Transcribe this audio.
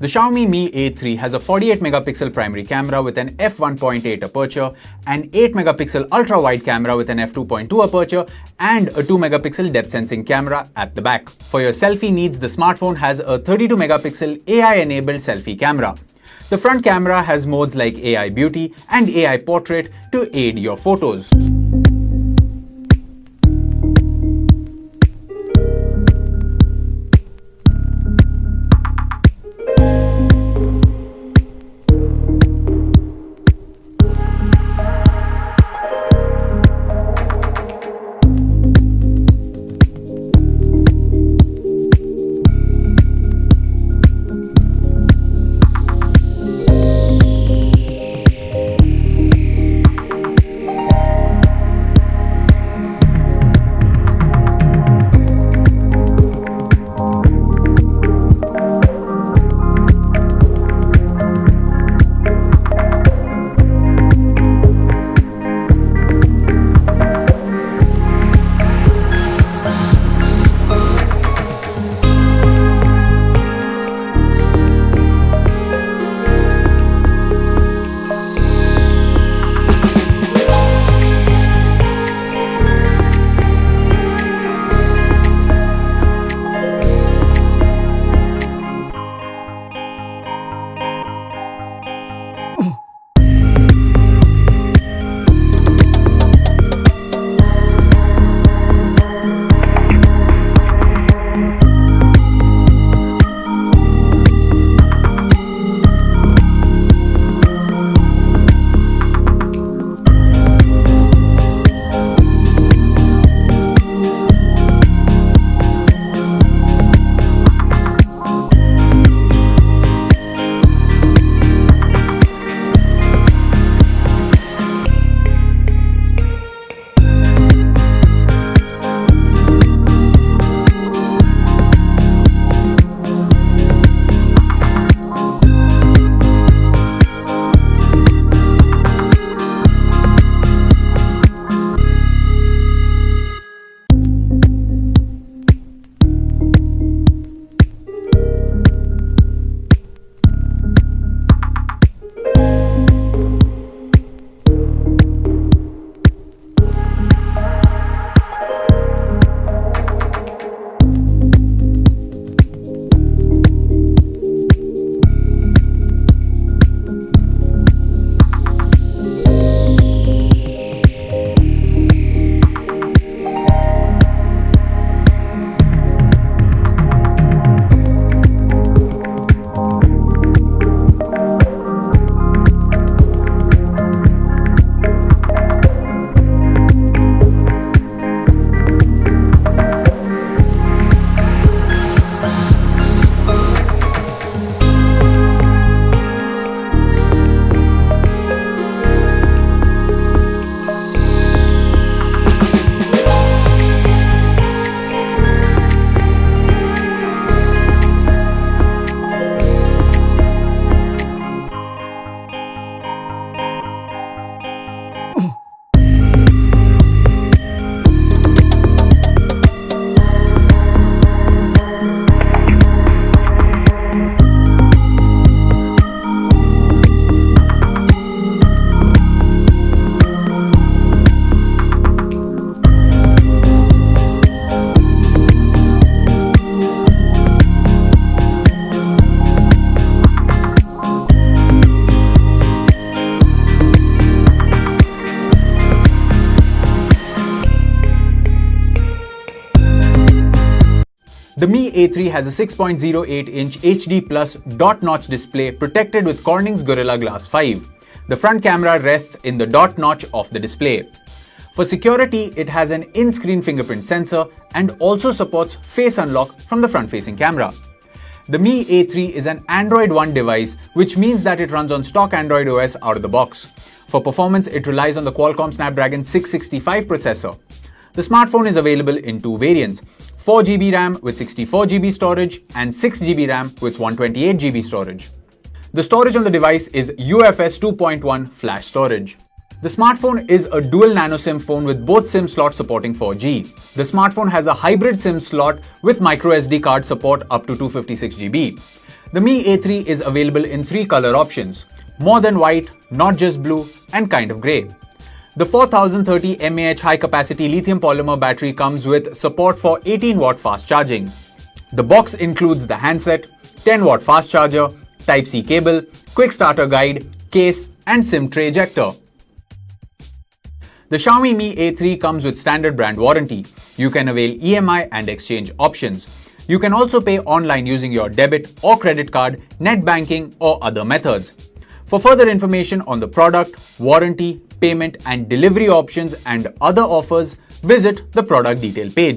The Xiaomi Mi A3 has a 48 megapixel primary camera with an f1.8 aperture, an 8 megapixel ultra-wide camera with an f2.2 aperture, and a 2 megapixel depth sensing camera at the back. For your selfie needs, the smartphone has a 32 megapixel AI-enabled selfie camera. The front camera has modes like AI Beauty and AI Portrait to aid your photos. The Mi A3 has a 6.08-inch HD Plus dot-notch display protected with Corning's Gorilla Glass 5. The front camera rests in the dot notch of the display. For security, it has an in-screen fingerprint sensor and also supports face unlock from the front-facing camera. The Mi A3 is an Android One device, which means that it runs on stock Android OS out of the box. For performance, it relies on the Qualcomm Snapdragon 665 processor. The smartphone is available in two variants, 4GB RAM with 64GB storage and 6GB RAM with 128GB storage. The storage on the device is UFS 2.1 flash storage. The smartphone is a dual nano SIM phone with both SIM slots supporting 4G. The smartphone has a hybrid SIM slot with microSD card support up to 256GB. The Mi A3 is available in 3 color options: more than white, not just blue, and kind of grey. The 4030 mAh high-capacity lithium polymer battery comes with support for 18-watt fast charging. The box includes the handset, 10-watt fast charger, Type-C cable, quick starter guide, case, and SIM tray ejector. The Xiaomi Mi A3 comes with standard brand warranty. You can avail EMI and exchange options. You can also pay online using your debit or credit card, net banking, or other methods. For further information on the product, warranty, payment, and delivery options and other offers, visit the product detail page.